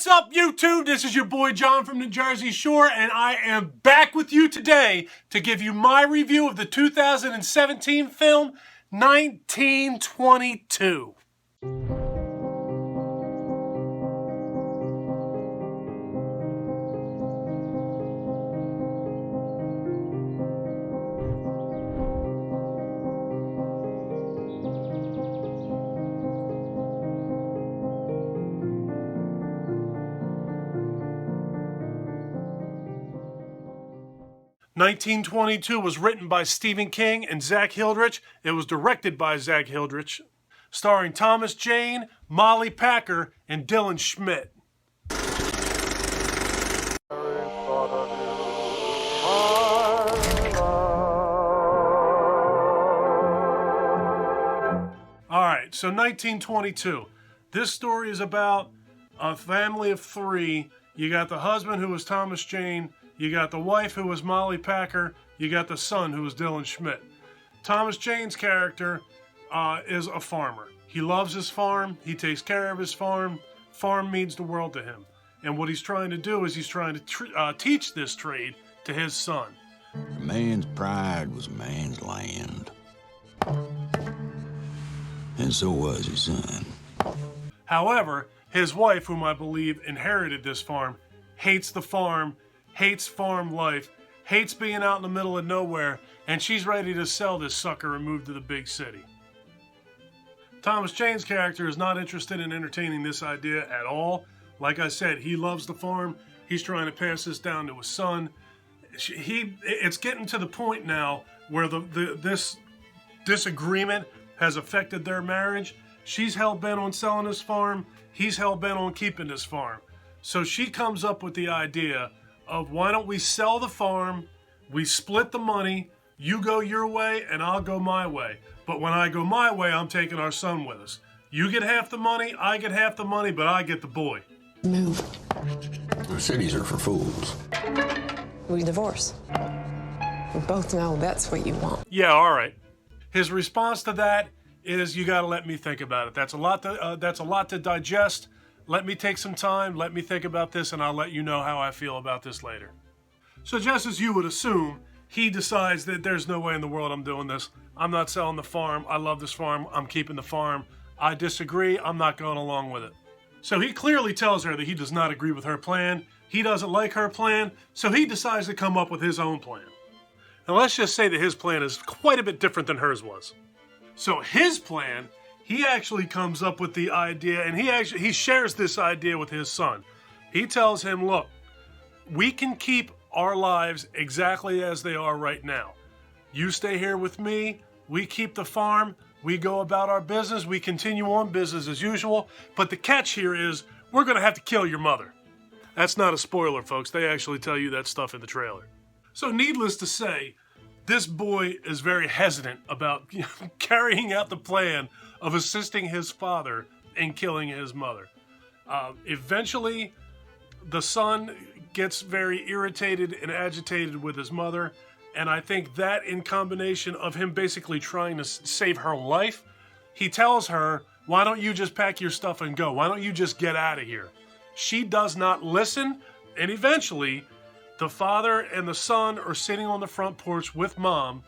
What's up, YouTube? This is your boy John from the Jersey Shore, and I am back with you today to give you my review of the 2017 film 1922. 1922 was written by Stephen King and Zach Hilditch. It was directed by Zach Hilditch, starring Thomas Jane, Molly Packer, and Dylan Schmid. Alright, so 1922. This story is about a family of three. You got the husband, who was Thomas Jane. You got the wife, who was Molly Packer. You got the son, who was Dylan Schmid. Thomas Jane's character is a farmer. He loves his farm. He takes care of his farm. Farm means the world to him. And what he's trying to do is he's trying to teach this trade to his son. A man's pride was a man's land. And so was his son. However, his wife, whom I believe inherited this farm, hates the farm, hates farm life, hates being out in the middle of nowhere, and she's ready to sell this sucker and move to the big city. Thomas Jane's character is not interested in entertaining this idea at all. Like I said, he loves the farm. He's trying to pass this down to his son. It's getting to the point now where this disagreement has affected their marriage. She's hell-bent on selling this farm. He's hell-bent on keeping this farm. So she comes up with the idea of, why don't we sell the farm, we split the money, you go your way and I'll go my way. But when I go my way, I'm taking our son with us. You get half the money, I get half the money, but I get the boy. Move. The cities are for fools. We divorce. We both know that's what you want. Yeah, all right. His response to that is, you got to let me think about it. That's a lot to digest. Let me take some time, let me think about this, and I'll let you know how I feel about this later. So just as you would assume, he decides that there's no way in the world I'm doing this. I'm not selling the farm. I love this farm. I'm keeping the farm. I disagree. I'm not going along with it. So he clearly tells her that he does not agree with her plan. He doesn't like her plan, so he decides to come up with his own plan. And let's just say that his plan is quite a bit different than hers was. So his plan, he actually comes up with the idea, and he shares this idea with his son. He tells him, look, we can keep our lives exactly as they are right now. You stay here with me, we keep the farm, we go about our business, we continue on business as usual, but the catch here is, we're going to have to kill your mother. That's not a spoiler, folks. They actually tell you that stuff in the trailer. So needless to say, this boy is very hesitant about carrying out the plan of assisting his father in killing his mother. Eventually, the son gets very irritated and agitated with his mother, and I think that, in combination of him basically trying to save her life, he tells her, why don't you just pack your stuff and go? Why don't you just get out of here? She does not listen, and eventually, the father and the son are sitting on the front porch with mom,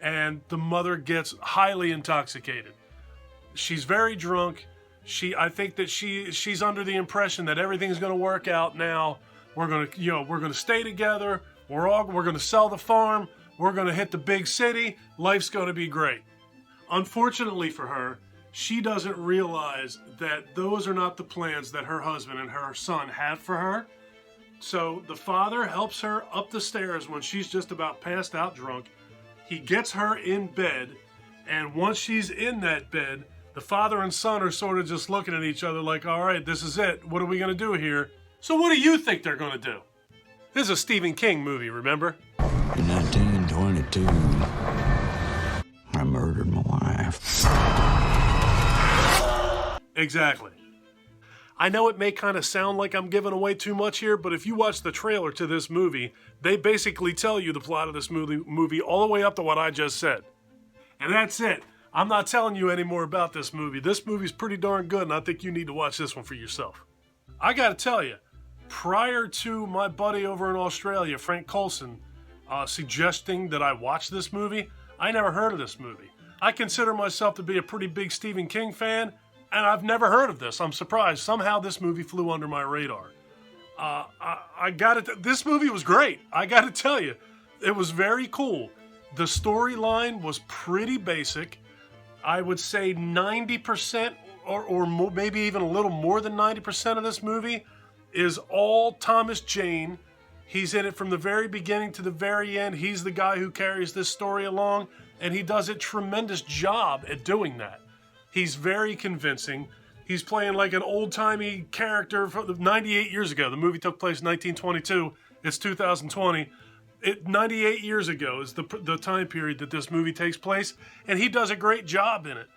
and the mother gets highly intoxicated. She's very drunk. I think that she's under the impression that everything's going to work out now. We're going to stay together. We're going to sell the farm. We're going to hit the big city. Life's going to be great. Unfortunately for her, she doesn't realize that those are not the plans that her husband and her son had for her. So the father helps her up the stairs when she's just about passed out drunk. He gets her in bed, and once she's in that bed, the father and son are sort of just looking at each other like, all right, this is it. What are we going to do here? So what do you think they're going to do? This is a Stephen King movie, remember? In 1922, I murdered my wife. Exactly. I know it may kind of sound like I'm giving away too much here, but if you watch the trailer to this movie, they basically tell you the plot of this movie all the way up to what I just said. And that's it. I'm not telling you any more about this movie. This movie's pretty darn good, and I think you need to watch this one for yourself. I got to tell you, prior to my buddy over in Australia, Frank Colson, suggesting that I watch this movie, I never heard of this movie. I consider myself to be a pretty big Stephen King fan, and I've never heard of this. I'm surprised. Somehow this movie flew under my radar. This movie was great. I got to tell you, it was very cool. The storyline was pretty basic. I would say 90% or more, maybe even a little more than 90% of this movie is all Thomas Jane. He's in it from the very beginning to the very end. He's the guy who carries this story along, and he does a tremendous job at doing that. He's very convincing. He's playing like an old-timey character from 98 years ago. The movie took place in 1922. It's 2020. 98 years ago is the time period that this movie takes place, and he does a great job in it.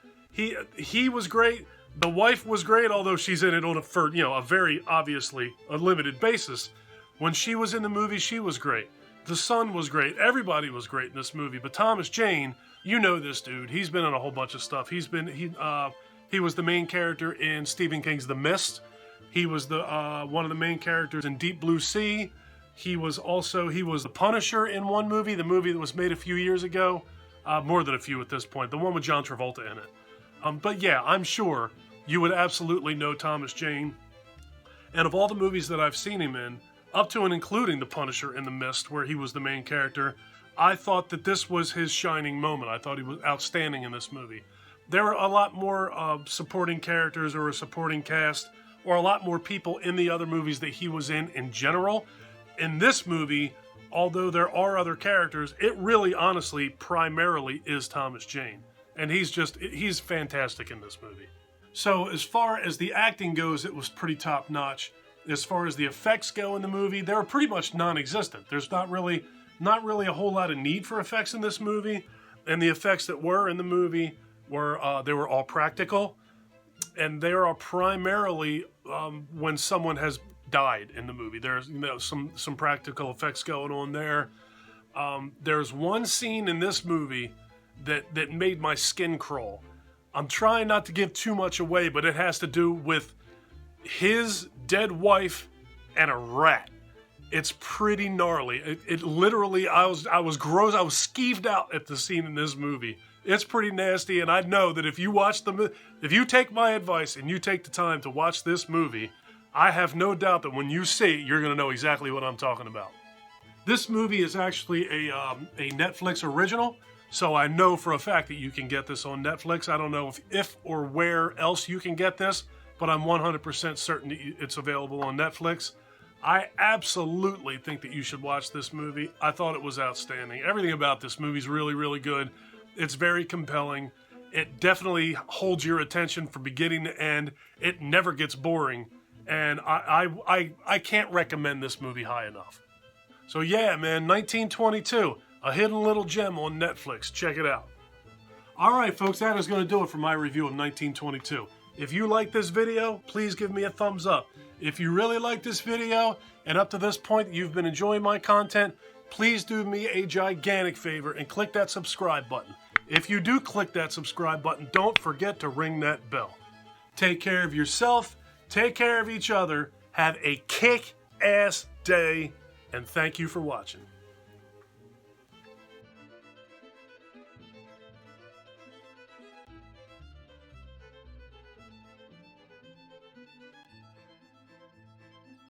He was great. The wife was great, although she's in it on a very obviously a limited basis. When she was in the movie, she was great. The son was great. Everybody was great in this movie. But Thomas Jane, you know this dude. He's been in a whole bunch of stuff. He was the main character in Stephen King's The Mist. He was one of the main characters in Deep Blue Sea. He was the Punisher in one movie, the movie that was made a few years ago. More than a few at this point. The one with John Travolta in it. But yeah, I'm sure you would absolutely know Thomas Jane. And of all the movies that I've seen him in, up to and including The Punisher in The Mist, where he was the main character, I thought that this was his shining moment. I thought he was outstanding in this movie. There were a lot more supporting characters or a supporting cast, or a lot more people in the other movies that he was in general. In this movie, although there are other characters, it really, honestly, primarily is Thomas Jane. And he's fantastic in this movie. So as far as the acting goes, it was pretty top-notch. As far as the effects go in the movie, they were pretty much non-existent. There's not really a whole lot of need for effects in this movie. And the effects that were in the movie were all practical. And they are primarily when someone has died in the movie. There's some practical effects going on there. There's one scene in this movie that made my skin crawl. I'm trying not to give too much away, but it has to do with his dead wife and a rat. It's pretty gnarly. It literally, I was gross. I was skeeved out at the scene in this movie. It's pretty nasty, and I know that if you take my advice and you take the time to watch this movie, I have no doubt that when you see it, you're going to know exactly what I'm talking about. This movie is actually a Netflix original, so I know for a fact that you can get this on Netflix. I don't know if or where else you can get this, but I'm 100% certain that it's available on Netflix. I absolutely think that you should watch this movie. I thought it was outstanding. Everything about this movie is really, really good. It's very compelling. It definitely holds your attention from beginning to end. It never gets boring. And I can't recommend this movie high enough. So yeah, man, 1922, a hidden little gem on Netflix. Check it out. All right, folks, that is going to do it for my review of 1922. If you like this video, please give me a thumbs up. If you really like this video, and up to this point you've been enjoying my content, please do me a gigantic favor and click that subscribe button. If you do click that subscribe button, don't forget to ring that bell. Take care of yourself, take care of each other, have a kick-ass day, and thank you for watching.